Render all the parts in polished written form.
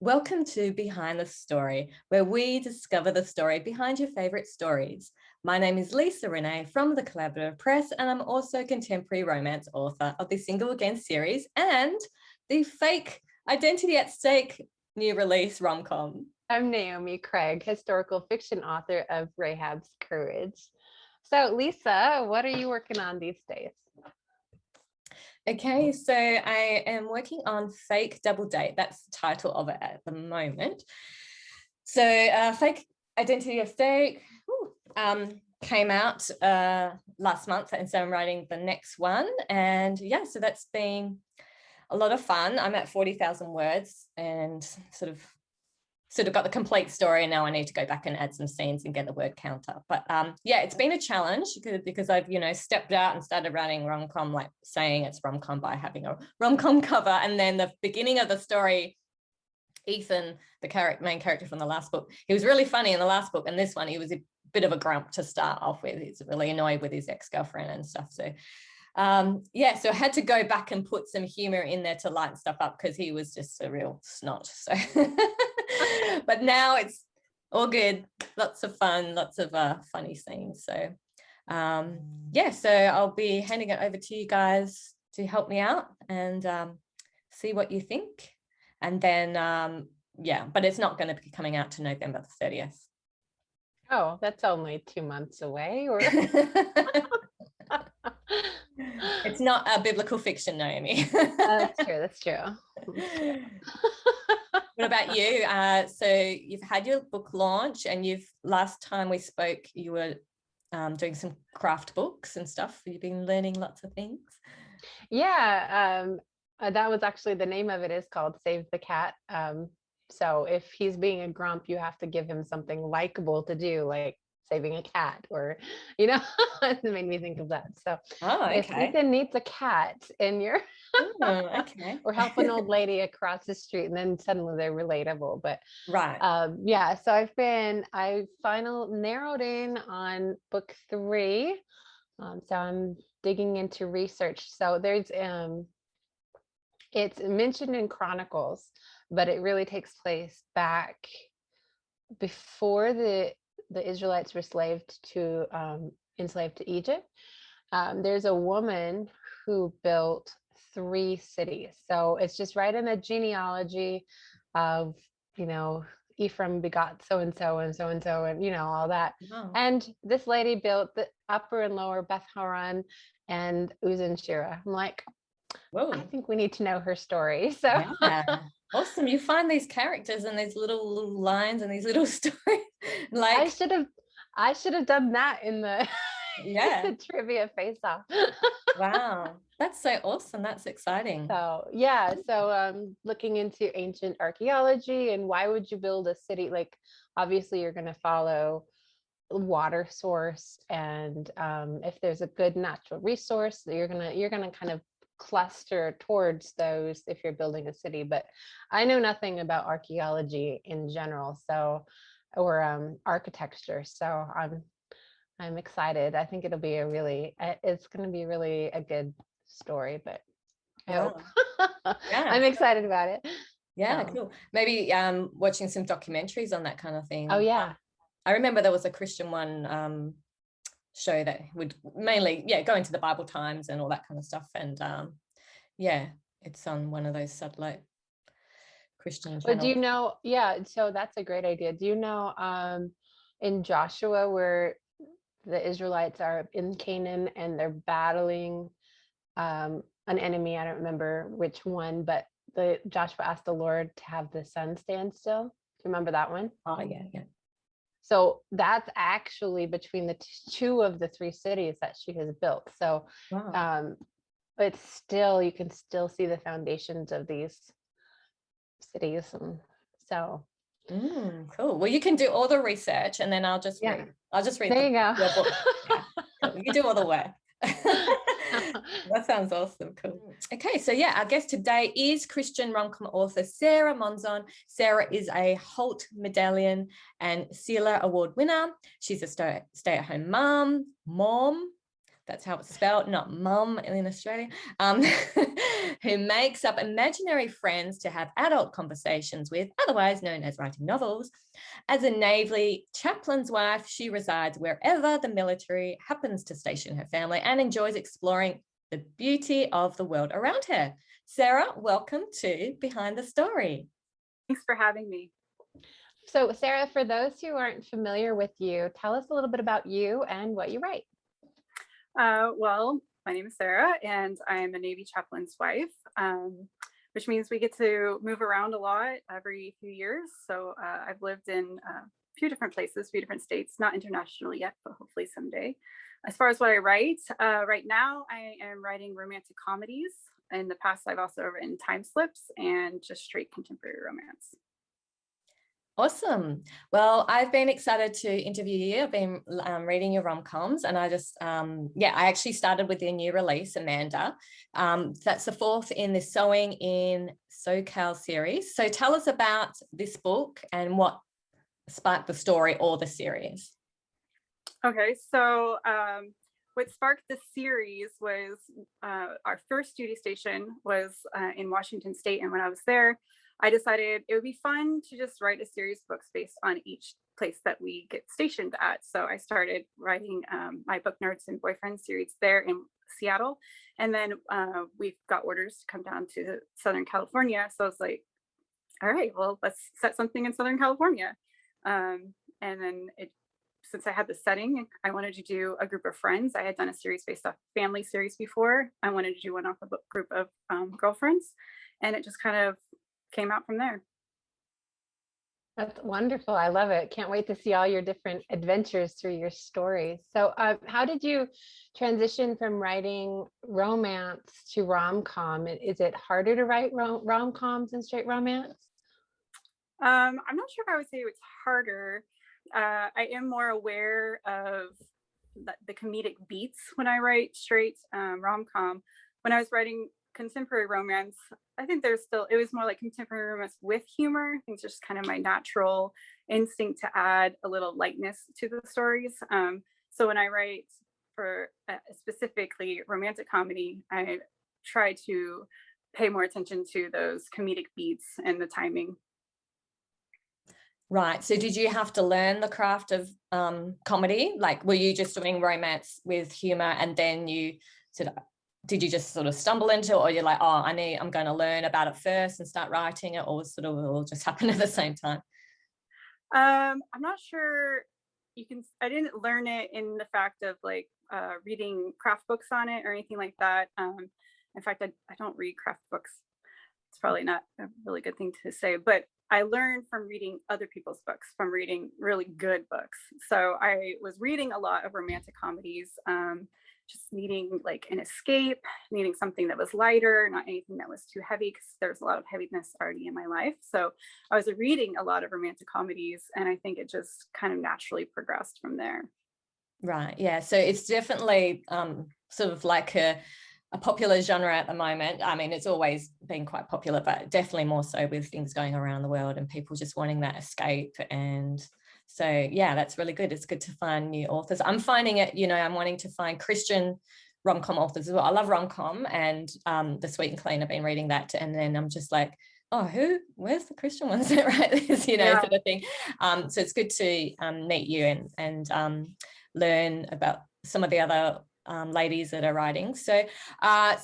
Welcome to Behind the Story, where we discover the story behind your favourite stories. My name is Lisa Renee from the Collaborative Press, and I'm also contemporary romance author of the Single Again series and the Fake Identity at Stake new release rom-com. I'm Naomi Craig, historical fiction author of Rahab's Courage. So Lisa, what are you working on these days? Okay, so I am working on Fake Double Date. That's the title of it at the moment. So Fake Identity at Stake came out last month, and so I'm writing the next one. And yeah, so that's been a lot of fun. I'm at 40,000 words and sort of got the complete story, and now I need to go back and add some scenes and get the word count up. But yeah, it's been a challenge because I've stepped out and started writing rom-com, like saying it's rom-com by having a rom-com cover. And then the beginning of the story, Ethan, the main character from the last book, he was really funny in the last book, and this one he was a bit of a grump to start off with. He's really annoyed with his ex-girlfriend and stuff. So yeah, so I had to go back and put some humor in there to lighten stuff up because he was just a real snot. So but now it's all good, lots of fun, lots of funny scenes. So yeah, so I'll be handing it over to you guys to help me out and see what you think. And then yeah, but it's not going to be coming out to November the 30th. Oh, that's only 2 months away, or it's not a biblical fiction, Naomi. That's true. That's true. What about you? So you've had your book launch, and last time we spoke, you were doing some craft books and stuff. You've been learning lots of things. Yeah, that was actually the name of it, is called Save the Cat. So if he's being a grump, you have to give him something likable to do, like saving a cat, or it made me think of that. So if Ethan needs a cat and you're okay, or help an old lady across the street, and then suddenly they're relatable. But right, yeah, so I finally narrowed in on book 3. So I'm digging into research. So there's it's mentioned in Chronicles, but it really takes place back before the Israelites were enslaved to Egypt. There's a woman who built 3 cities. So it's just right in the genealogy of, Ephraim begot so-and-so and so-and-so, and all that. Wow. And this lady built the upper and lower Beth Horon and Uz and Shira. I'm like, whoa, I think we need to know her story. So yeah. Awesome. You find these characters and these little lines and these little stories. Like I should have done that in the the trivia face-off. Wow, that's so awesome. That's exciting. So yeah, so looking into ancient archaeology and why would you build a city? Like, obviously you're going to follow water source, and if there's a good natural resource, you're gonna kind of cluster towards those if you're building a city. But I know nothing about archaeology in general, so or architecture, so I'm excited. I think it's going to be really a good story, but I hope. Yeah. I'm excited about it. Yeah, cool. Maybe watching some documentaries on that kind of thing. Oh yeah, I remember there was a Christian one show that would mainly go into the Bible times and all that kind of stuff, and yeah, it's on one of those satellite Christian channels. But do you know, so that's a great idea. Do you know in Joshua, where the Israelites are in Canaan and they're battling an enemy, I don't remember which one, but Joshua asked the Lord to have the sun stand still. Do you remember that one? Oh yeah. So that's actually between the 2 of the 3 cities that she has built. So wow. But you can still see the foundations of these cities. And so cool. Well, you can do all the research, and then I'll just read. There you go. Your book. Cool. You do all the work. That sounds awesome. Cool. Okay, so yeah, our guest today is Christian Rom-com author Sarah Monzon. Sarah is a HOLT Medallion and Selah award winner. She's a stay-at-home mom, that's how it's spelled, not mum in Australia, who makes up imaginary friends to have adult conversations with, otherwise known as writing novels. As a Navy chaplain's wife, she resides wherever the military happens to station her family and enjoys exploring the beauty of the world around her. Sarah, welcome to Behind the Story. Thanks for having me. So Sarah, for those who aren't familiar with you, tell us a little bit about you and what you write. Well, my name is Sarah and I'm a Navy chaplain's wife, which means we get to move around a lot every few years. So I've lived in a few different places, a few different states, not international yet, but hopefully someday. As far as what I write, right now I am writing romantic comedies. In the past, I've also written time slips and just straight contemporary romance. Awesome. Well, I've been excited to interview you. I've been reading your rom-coms, and I just, I actually started with your new release, Amanda. That's the fourth in the Sewing in SoCal series. So tell us about this book and what sparked the story or the series. Okay, so what sparked the series was our first duty station was in Washington State, and when I was there, I decided it would be fun to just write a series of books based on each place that we get stationed at. So I started writing my Book Nerds and Boyfriend series there in Seattle. And then we got orders to come down to Southern California. So I was like, all right, well, let's set something in Southern California. And then since I had the setting, I wanted to do a group of friends. I had done a series based off family series before. I wanted to do one off a group of girlfriends. And it just kind of came out from there. That's wonderful. I love it. Can't wait to see all your different adventures through your stories. So how did you transition from writing romance to rom-com? Is it harder to write rom-coms than straight romance? I'm not sure if I would say it's harder. I am more aware of the comedic beats when I write straight rom-com. When I was writing contemporary romance, I think it was more like contemporary romance with humor. I think it's just kind of my natural instinct to add a little lightness to the stories. So when I write for specifically romantic comedy, I try to pay more attention to those comedic beats and the timing. Right. So did you have to learn the craft of comedy? Like, were you just doing romance with humor and then did you just sort of stumble into it, or you're like, oh, I'm going to learn about it first and start writing it, or sort of it all just happen at the same time? I'm not sure. I didn't learn it in the fact of like reading craft books on it or anything like that. In fact, I don't read craft books. It's probably not a really good thing to say, but I learned from reading other people's books, from reading really good books. So I was reading a lot of romantic comedies, just needing like an escape, needing something that was lighter, not anything that was too heavy, because there's a lot of heaviness already in my life. So I was reading a lot of romantic comedies, and I think it just kind of naturally progressed from there. Right. Yeah. So it's definitely sort of like a popular genre at the moment. I mean, it's always been quite popular, but definitely more so with things going around the world and people just wanting that escape. And so, yeah, that's really good. It's good to find new authors. I'm finding it, I'm wanting to find Christian rom-com authors as well. I love rom-com, and The Sweet and Clean, I've been reading that. And then I'm just like, oh, where's the Christian ones that write this, Yeah. sort of thing. So it's good to meet you and learn about some of the other ladies that are writing. So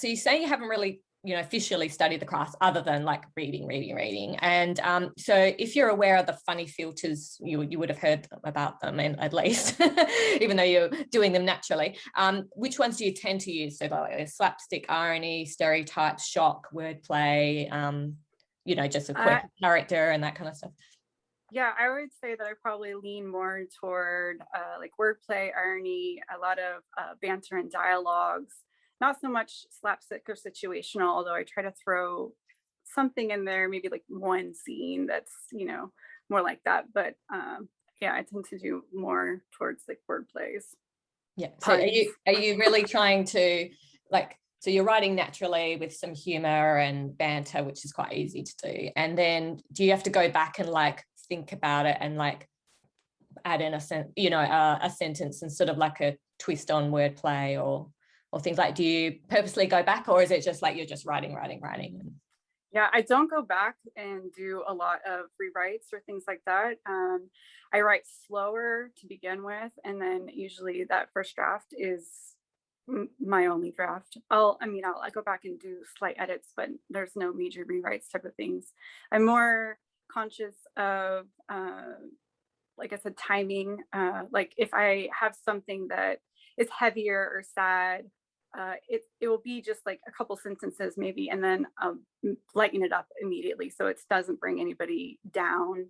you say you haven't really officially studied the craft other than like reading, and so if you're aware of the funny filters, you would have heard about them, and at least even though you're doing them naturally, which ones do you tend to use? So like slapstick, irony, stereotypes, shock, wordplay, just a quick character and that kind of stuff? Yeah, I would say that I probably lean more toward like wordplay, irony, a lot of banter and dialogues, not so much slapstick or situational, although I try to throw something in there, maybe like one scene that's, more like that. But yeah, I tend to do more towards like word plays. Yeah. So are you really trying to so you're writing naturally with some humor and banter, which is quite easy to do. And then do you have to go back and like think about it and like add in a sentence and sort of like a twist on wordplay or things like, do you purposely go back, or is it just like you're just writing? Yeah, I don't go back and do a lot of rewrites or things like that. I write slower to begin with, and then usually that first draft is my only draft. I'll go back and do slight edits, but there's no major rewrites type of things. I'm more conscious of, like I said, timing. Like if I have something that is heavier or sad, it will be just like a couple sentences maybe, and then lighten it up immediately so it doesn't bring anybody down,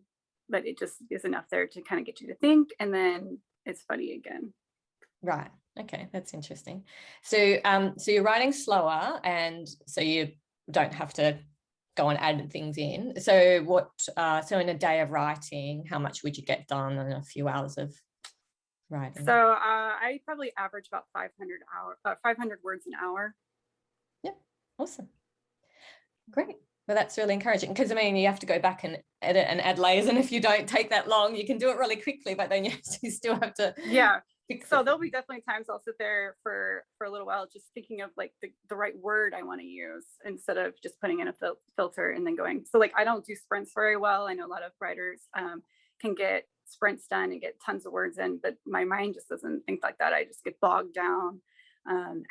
but it just is enough there to kind of get you to think, and then it's funny again. Right. Okay, that's interesting. So you're writing slower, and so you don't have to go and add things in. So so in a day of writing, how much would you get done in a few hours of writing? So I probably average about 500 words an hour. Yeah, awesome. Great. Well, that's really encouraging, because I mean, you have to go back and edit and add layers, and if you don't take that long, you can do it really quickly, but then you still have to. Yeah. So there'll be definitely times I'll sit there for a little while just thinking of like the right word I want to use instead of just putting in a filter and then going. So like I don't do sprints very well. I know a lot of writers can get sprints done and get tons of words in, but my mind just doesn't think like that. I just get bogged down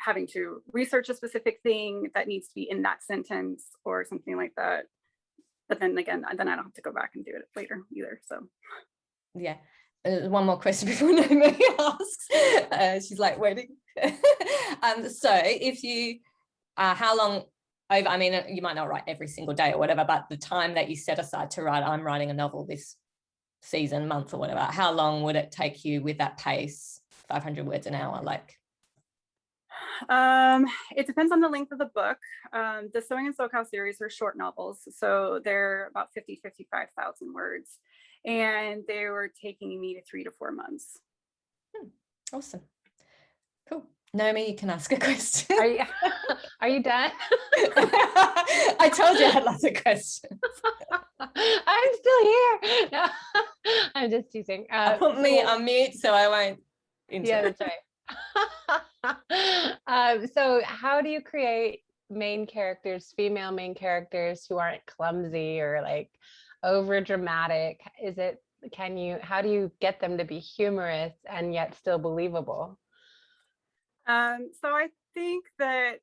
having to research a specific thing that needs to be in that sentence or something like that. But then again, then I don't have to go back and do it later either. So yeah. One more question before Naomi asks. She's like waiting. So if you, how long over, I mean, you might not write every single day or whatever, but the time that you set aside to write, I'm writing a novel this season, month or whatever, how long would it take you with that pace, 500 words an hour? Like, it depends on the length of the book. The Sewing and SoCal series are short novels, so they're about 55,000 words, and they were taking me to 3 to 4 months. Awesome. Cool. Naomi, you can ask a question. Are you done? I told you I had lots of questions. I'm still here. No, I'm just teasing. Put me on mute so I won't interrupt. Yeah, that's right. So how do you create main characters, female main characters who aren't clumsy or like over dramatic? How do you get them to be humorous and yet still believable? So I think that,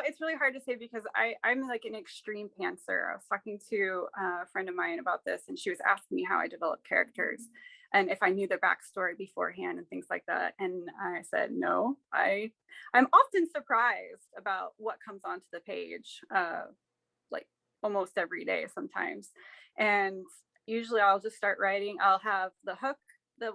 it's really hard to say because I'm like an extreme pantser. I was talking to a friend of mine about this, and she was asking me how I develop characters and if I knew their backstory beforehand and things like that. And I said, no, I'm often surprised about what comes onto the page, like almost every day sometimes. And usually I'll just start writing. I'll have the hook.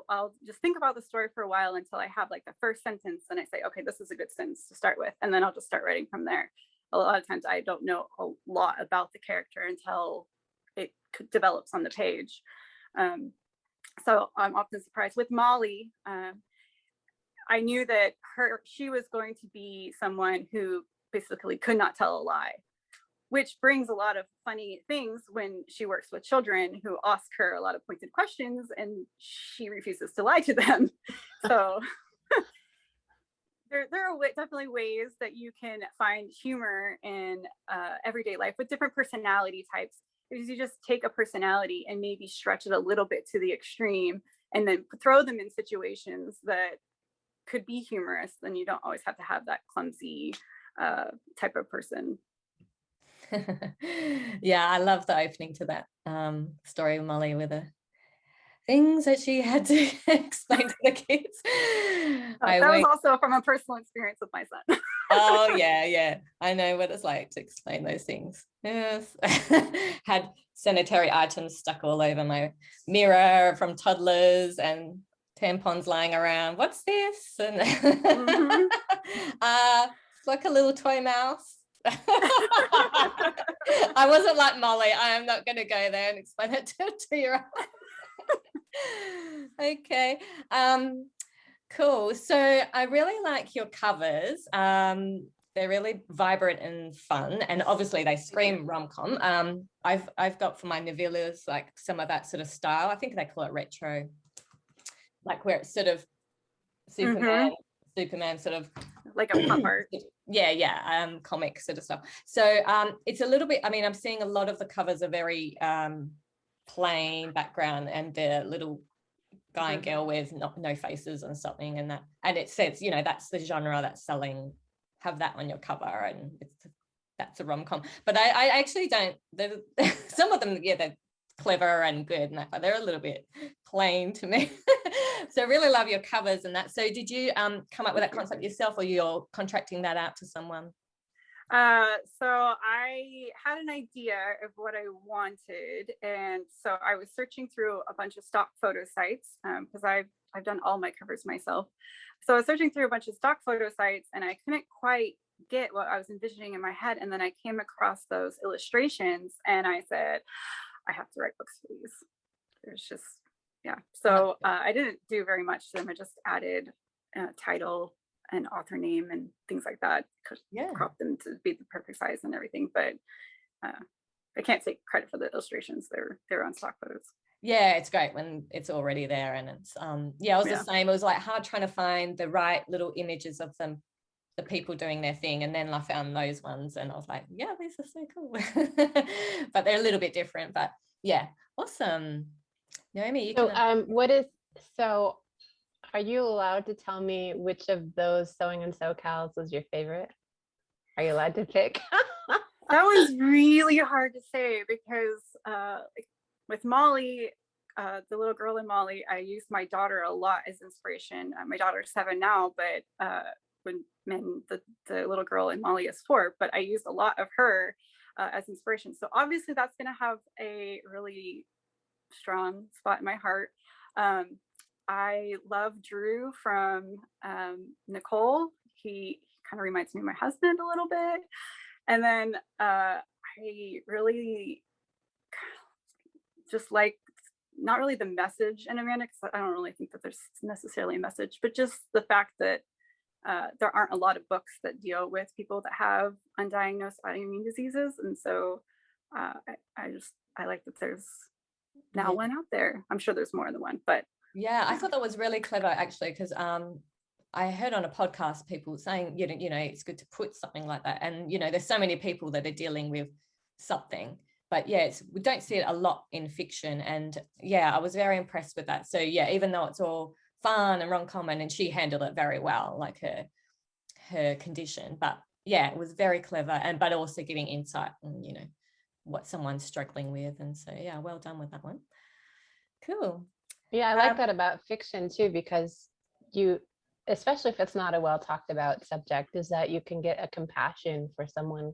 I'll just think about the story for a while until I have like the first sentence, and I say, okay, this is a good sentence to start with, and then I'll just start writing from there. A lot of times I don't know a lot about the character until it develops on the page. So I'm often surprised. With Molly, I knew that she was going to be someone who basically could not tell a lie, which brings a lot of funny things when she works with children who ask her a lot of pointed questions and she refuses to lie to them. So there are definitely ways that you can find humor in everyday life with different personality types, because you just take a personality and maybe stretch it a little bit to the extreme and then throw them in situations that could be humorous. Then you don't always have to have that clumsy type of person. Yeah, I love the opening to that story of Molly with the things that she had to explain to the kids. That was also from a personal experience with my son. Oh yeah, I know what it's like to explain those things. Yes. Had sanitary items stuck all over my mirror from toddlers and tampons lying around. What's this? And it's like a little toy mouse. I wasn't like Molly. I am not going to go there and explain it to a 2-year-old. Okay. Cool. So I really like your covers. they're really vibrant and fun, and obviously they scream rom-com. I've got for my novellas like some of that sort of style. I think they call it retro, like where it's sort of Superman sort of like a pop art. comic sort of stuff. So it's a little bit, I mean, I'm seeing a lot of the covers are very plain background, and the little guy and girl with no faces and something, and it says, you know, that's the genre that's selling, have that on your cover, and that's a rom-com. But I actually don't, some of them, they're clever and good, but they're a little bit plain to me. So I really love your covers and that. So did you come up with that concept yourself, or you're contracting that out to someone? So I had an idea of what I wanted, and so I was searching through a bunch of stock photo sites, because I've done all my covers myself. So I was searching through a bunch of stock photo sites, and I couldn't quite get what I was envisioning in my head. And then I came across those illustrations, and I said, I have to write books for these. There's just, So I didn't do very much to them. I just added a title and author name and things like that. Cropped them to be the perfect size and everything. But I can't take credit for the illustrations. They're on stock photos. Yeah, it's great when it's already there, and it's it was the same. It was like hard trying to find the right little images of them, the people doing their thing, and then I found those ones, and I was like, yeah, these are so cool. But they're a little bit different. But yeah, awesome. Naomi, you can. So are you allowed to tell me which of those Sewing and SoCals was your favorite? Are you allowed to pick? That was really hard to say, because with Molly, the little girl in Molly, I used my daughter a lot as inspiration. My daughter's 7 now, but when the little girl in Molly is 4, but I used a lot of her as inspiration. So obviously that's going to have a really strong spot in my heart. I love Drew from Nicole. He kind of reminds me of my husband a little bit. And then I really just like, not really the message in Amanda, because I don't really think that there's necessarily a message, but just the fact that there aren't a lot of books that deal with people that have undiagnosed autoimmune diseases. And so I like that there's now one out there. I'm sure there's more than one, but yeah, I thought that was really clever, actually, because I heard on a podcast people saying, you know, it's good to put something like that. And, you know, there's so many people that are dealing with something, but we don't see it a lot in fiction. And I was very impressed with that. So even though it's all fun and rom-com, and she handled it very well, like her condition, but it was very clever, but also giving insight on, you know, what someone's struggling with. And so well done with that one. Cool. I like that about fiction too, because you, especially if it's not a well talked about subject, is that you can get a compassion for someone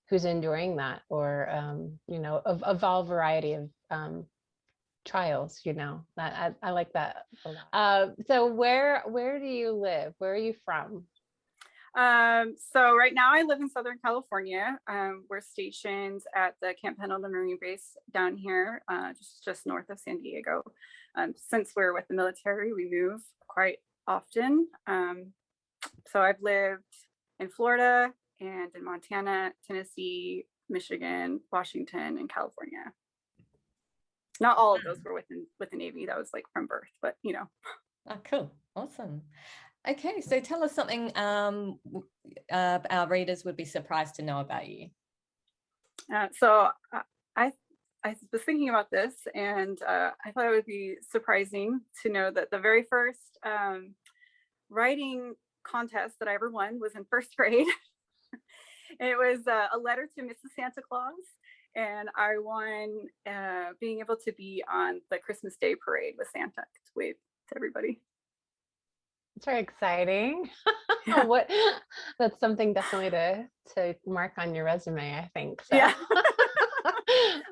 who's enduring that, or you know, of all variety of trials, you know, that I like that a lot. So where do you live? Where are you from? So right now I live in Southern California. We're stationed at the Camp Pendleton Marine Base down here, just north of San Diego. Since we're with the military, we move quite often. So I've lived in Florida and in Montana, Tennessee, Michigan, Washington, and California. Not all of those were with the Navy. That was like from birth, but you know. Oh, cool. Awesome. Okay, so tell us something our readers would be surprised to know about you. So I was thinking about this, and I thought it would be surprising to know that the very first writing contest that I ever won was in first grade. It was a letter to Mrs. Santa Claus, and I won being able to be on the Christmas Day parade with Santa to wave to everybody. It's very exciting. That's something definitely to mark on your resume, I think. So. Yeah.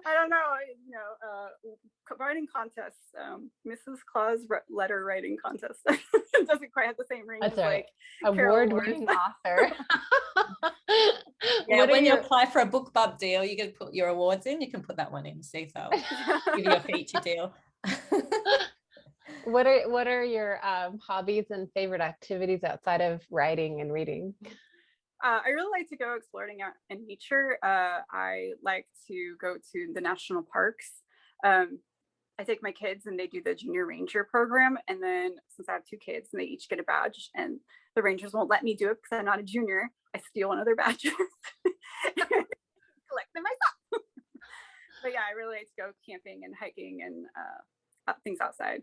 I don't know, you know, writing contests, Mrs. Claus letter writing contest. It doesn't quite have the same ring. That's as right. Like award-winning author. When you apply for a BookBub deal, you can put your awards in. You can put that one in. See, so give you a feature deal. What are your hobbies and favorite activities outside of writing and reading? I really like to go exploring out in nature. I like to go to the national parks. I take my kids and they do the junior ranger program. And then since I have 2 kids and they each get a badge, and the rangers won't let me do it because I'm not a junior, I steal one of their badges, collect them myself. But yeah, I really like to go camping and hiking and things outside.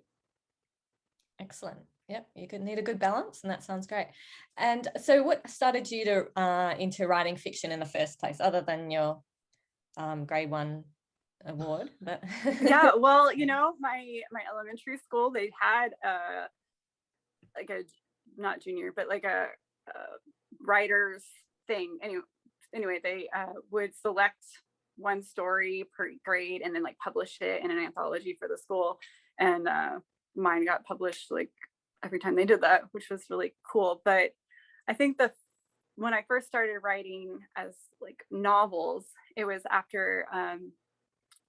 Excellent. Yep, you could need a good balance, and that sounds great. And so what started you to into writing fiction in the first place, other than your grade 1 award? But Yeah, well, you know, my elementary school, they had like a, not junior, but like a writer's thing. Anyway, they would select one story per grade and then like publish it in an anthology for the school. And mine got published like every time they did that, which was really cool. But I think when I first started writing as like novels, it was after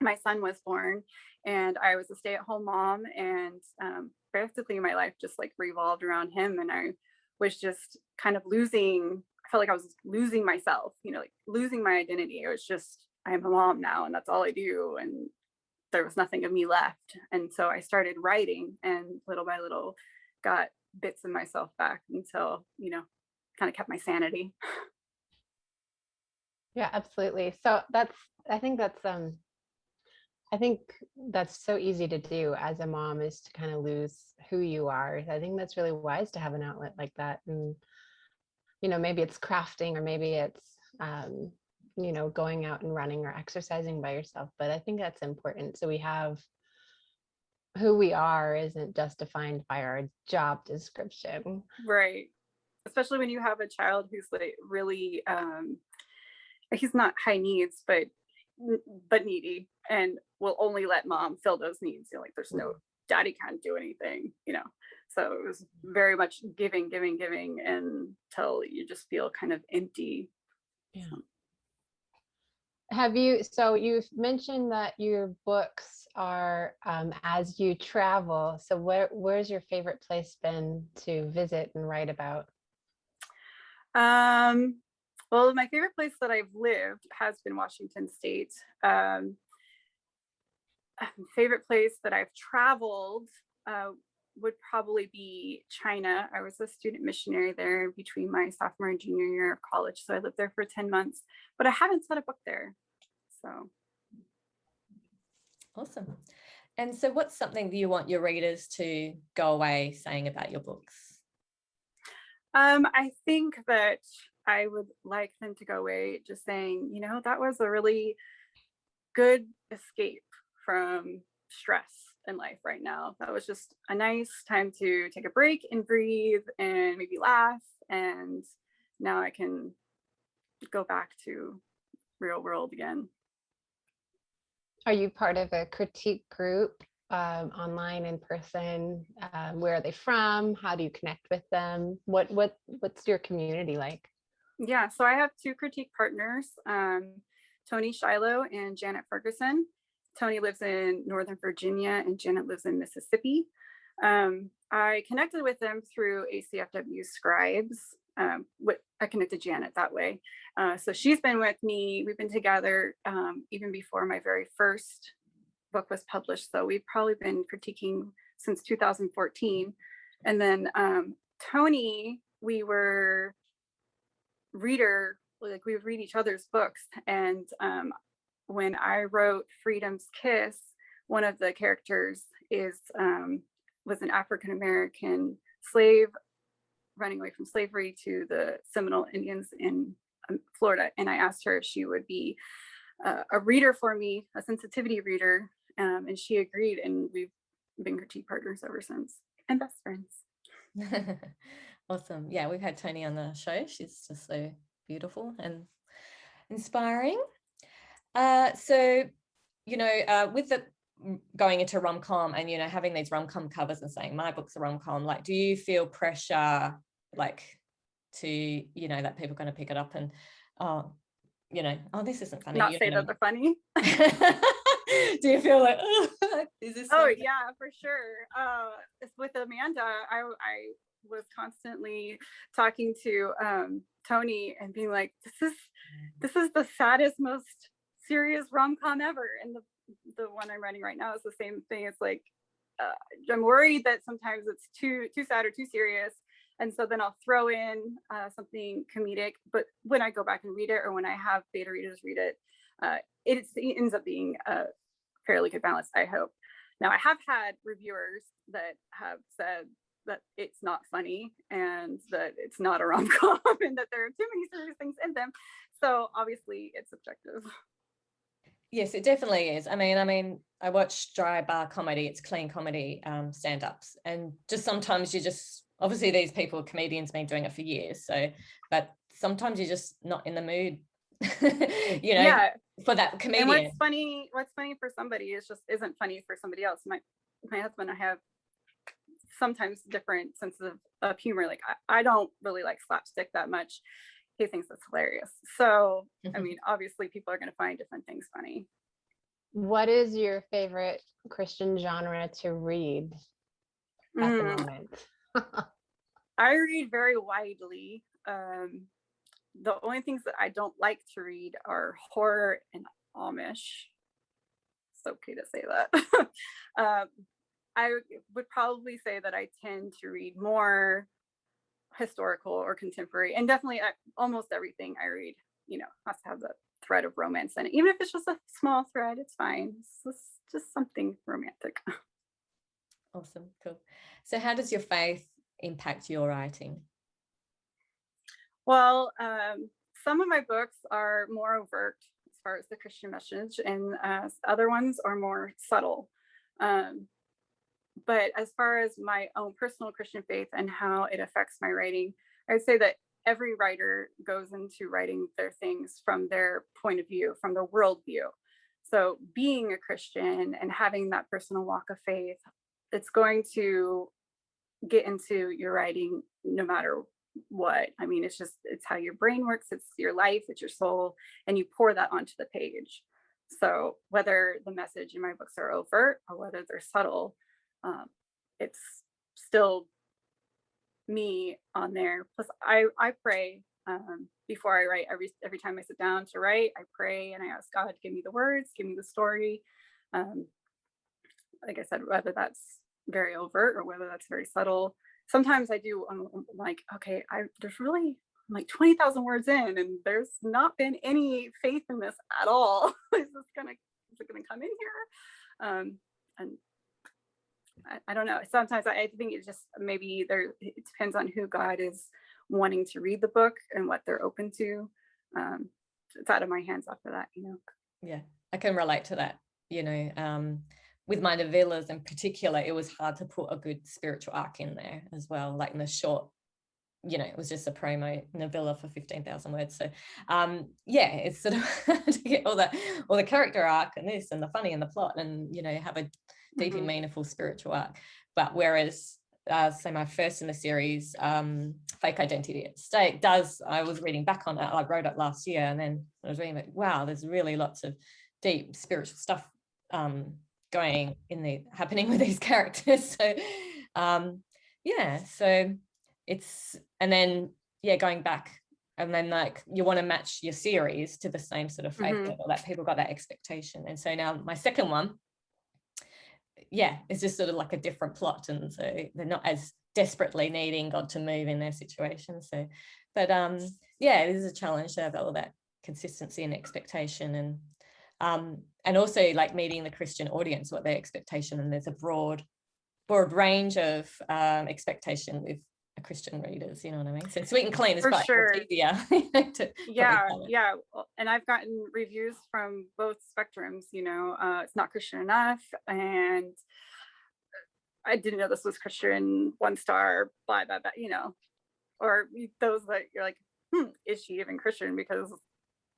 my son was born, and I was a stay-at-home mom, and basically my life just like revolved around him, and I was just kind of I felt like I was losing myself, you know, like losing my identity. It was just, I'm a mom now and that's all I do, and there was nothing of me left. And so I started writing, and little by little got bits of myself back until, you know, kind of kept my sanity. Yeah, absolutely. So I think that's so easy to do as a mom, is to kind of lose who you are. I think that's really wise to have an outlet like that. And, you know, maybe it's crafting, or maybe it's, you know, going out and running or exercising by yourself. But I think that's important. So we have, who we are isn't just defined by our job description. Right. Especially when you have a child who's like really, he's not high needs, but needy, and will only let mom fill those needs. You know, like there's no, daddy can't do anything, you know. So it was very much giving until you just feel kind of empty. Yeah. So you've mentioned that your books are as you travel. So where's your favorite place been to visit and write about? Well, my favorite place that I've lived has been Washington State. Favorite place that I've traveled would probably be China. I was a student missionary there between my sophomore and junior year of college. So I lived there for 10 months, but I haven't set a book there. So. Awesome. And so what's something that you want your readers to go away saying about your books? I think that I would like them to go away just saying, you know, that was a really good escape from stress in life right now. That was just a nice time to take a break and breathe and maybe laugh. And now I can go back to real world again. Are you part of a critique group, online, in person? Where are they from? How do you connect with them? What's your community like? Yeah, so I have 2 critique partners, Tony Shiloh and Janet Ferguson. Tony lives in Northern Virginia and Janet lives in Mississippi. I connected with them through ACFW Scribes. I connected Janet that way. So she's been with me. We've been together even before my very first book was published. So we've probably been critiquing since 2014. And then Tony, we were we would read each other's books. And when I wrote Freedom's Kiss, one of the characters was an African-American slave running away from slavery to the Seminole Indians in Florida. And I asked her if she would be a reader for me, a sensitivity reader. And she agreed, and we've been critique partners ever since, and best friends. Awesome. Yeah, we've had Tony on the show. She's just so beautiful and inspiring. So, you know, with the going into rom-com and, you know, having these rom-com covers and saying my book's a rom-com, like, do you feel pressure, like, to, you know, that people are going to pick it up and, you know, oh, this isn't funny. Not say that they're funny. Do you feel like, oh, like, is this? Oh yeah, for sure. With Amanda, I was constantly talking to Tony and being like, this is the saddest, most serious rom-com ever. And the one I'm writing right now is the same thing. It's like I'm worried that sometimes it's too sad or too serious, and so then I'll throw in something comedic. But when I go back and read it, or when I have beta readers read it, it ends up being a fairly good balance, I hope. Now, I have had reviewers that have said that it's not funny and that it's not a rom-com and that there are too many serious things in them. So obviously it's subjective. Yes, it definitely is. I mean, I watch dry bar comedy. It's clean comedy stand-ups, and just sometimes you just, obviously these people are comedians, been doing it for years. So, but sometimes you're just not in the mood, you know, yeah, for that comedian. And what's funny for somebody is just isn't funny for somebody else. My husband and I have sometimes different senses of humor. Like I don't really like slapstick that much. He thinks it's hilarious. So, I mean, obviously people are going to find different things funny. What is your favorite Christian genre to read at the moment? I read very widely. The only things that I don't like to read are horror and Amish. It's okay to say that. I would probably say that I tend to read more historical or contemporary, and definitely almost everything I read, you know, has to have the thread of romance in it. Even if it's just a small thread, it's fine. It's just something romantic. Awesome, cool. So how does your faith impact your writing? Well, some of my books are more overt as far as the Christian message, and other ones are more subtle. But as far as my own personal Christian faith and how it affects my writing, I would say that every writer goes into writing their things from their point of view, from their worldview. So being a Christian and having that personal walk of faith, it's going to get into your writing no matter what. I mean, it's how your brain works, it's your life, it's your soul, and you pour that onto the page. So whether the message in my books are overt or whether they're subtle, it's still me on there. Plus I pray before I write. Every time I sit down to write, I pray and I ask God to give me the words, give me the story. Like I said, whether that's very overt or whether that's very subtle. Sometimes I do, I'm like, okay, there's really like 20,000 words in and there's not been any faith in this at all. Is it gonna come in here? And I don't know. Sometimes I think it just maybe it depends on who God is wanting to read the book and what they're open to. It's out of my hands after that, you know. Yeah, I can relate to that. You know, with my novellas in particular, it was hard to put a good spiritual arc in there as well. Like in the short, you know, it was just a promo novella for 15,000 words. So, yeah, it's sort of to get all the character arc and this and the funny and the plot, and you know, have a deep and meaningful spiritual arc. But whereas so my first in the series, Fake Identity at Stake, I was reading back on it. I wrote it last year, and then I was reading it. Wow, there's really lots of deep spiritual stuff happening with these characters. So yeah, so it's, and then going back, and then like you want to match your series to the same sort of faith level that people got that expectation. And so now my second one, it's just sort of like a different plot, and so they're not as desperately needing God to move in their situation. So, but it is a challenge to have all that consistency and expectation, and also like meeting the Christian audience, what their expectation, and there's a broad range of expectation with Christian readers, you know what I mean? So Sweet and Clean is quite easier. Yeah. And I've gotten reviews from both spectrums, you know, it's not Christian enough, and I didn't know this was Christian, 1 star, blah, blah, blah, you know, or those that you're like, is she even Christian? Because,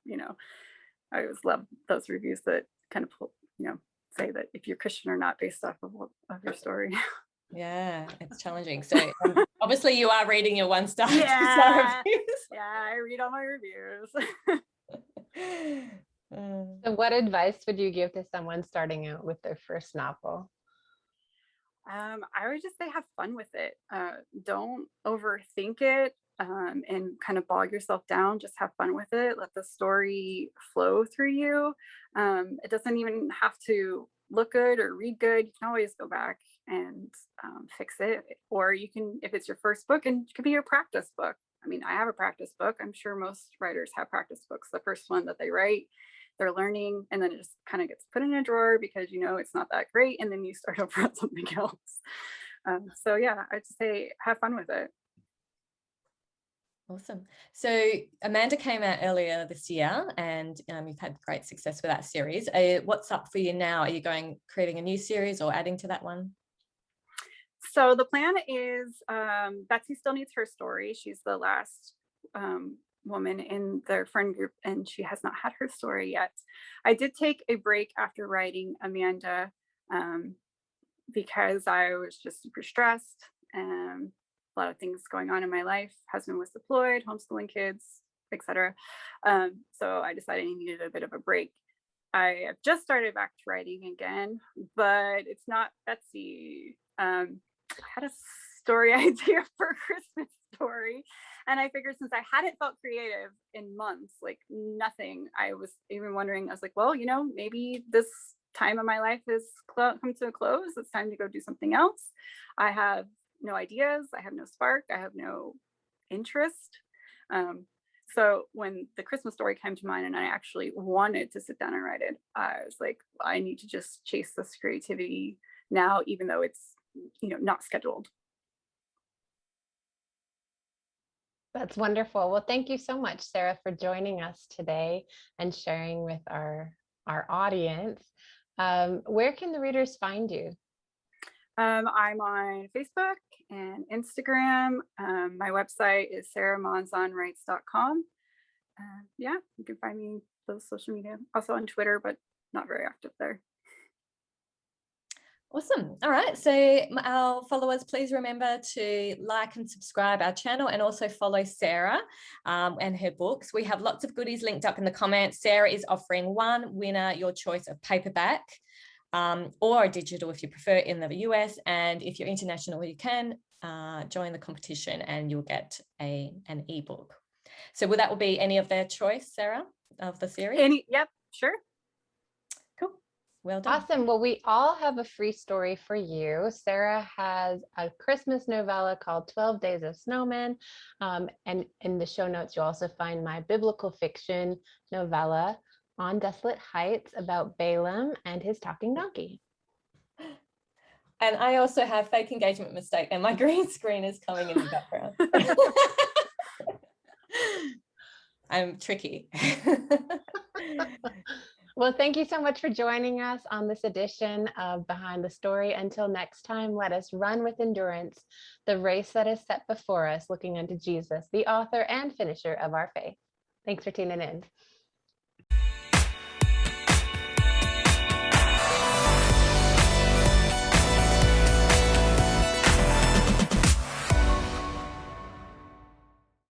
you know, I always love those reviews that kind of, you know, say that if you're Christian or not based off of your story. Yeah, it's challenging. So obviously you are reading your 1 star. Yeah, I read all my reviews. Mm. So what advice would you give to someone starting out with their first novel? I would just say have fun with it. Don't overthink it, and kind of bog yourself down. Just have fun with it. Let the story flow through you. It doesn't even have to look good or read good. You can always go back and fix it. Or you can, if it's your first book, and it could be your practice book. I mean, I have a practice book. I'm sure most writers have practice books. The first one that they write, they're learning, and then it just kind of gets put in a drawer because you know it's not that great, and then you start over on something else. So yeah, I'd say have fun with it. Awesome. So Amanda came out earlier this year, and you've had great success with that series. What's up for you now? Are you creating a new series or adding to that one? So the plan is Betsy still needs her story. She's the last woman in their friend group, and she has not had her story yet. I did take a break after writing Amanda because I was just super stressed and a lot of things going on in my life. Husband was deployed, homeschooling kids, etc. So I decided I needed a bit of a break. I have just started back to writing again, but it's not Betsy. I had a story idea for a Christmas story, and I figured since I hadn't felt creative in months, like nothing, I was even wondering, I was like, well, you know, maybe this time of my life has come to a close. It's time to go do something else. I have no ideas. I have no spark. I have no interest. So when the Christmas story came to mind and I actually wanted to sit down and write it, I was like, I need to just chase this creativity now, even though it's, you know, not scheduled. That's wonderful. Well, thank you so much, Sarah, for joining us today and sharing with our audience. Where can the readers find you? I'm on Facebook and Instagram. My website is sarahmonzonwrites.com. Yeah, you can find me those social media. Also on Twitter, but not very active there. Awesome. All right. So our followers, please remember to like and subscribe our channel, and also follow Sarah and her books. We have lots of goodies linked up in the comments. Sarah is offering one winner your choice of paperback or digital if you prefer in the US. And if you're international, you can join the competition and you'll get an ebook. So that will be any of their choice, Sarah, of the series? Yep, sure. Cool. Well done. Awesome. Well, we all have a free story for you. Sarah has a Christmas novella called 12 Days of Snowman. And in the show notes, you'll also find my biblical fiction novella, On Desolate Heights, about Balaam and his talking donkey. And I also have Fake Engagement Mistake, and my green screen is coming in the background. I'm tricky. Well, thank you so much for joining us on this edition of Behind the Story. Until next time, let us run with endurance the race that is set before us, looking unto Jesus, the author and finisher of our faith. Thanks for tuning in.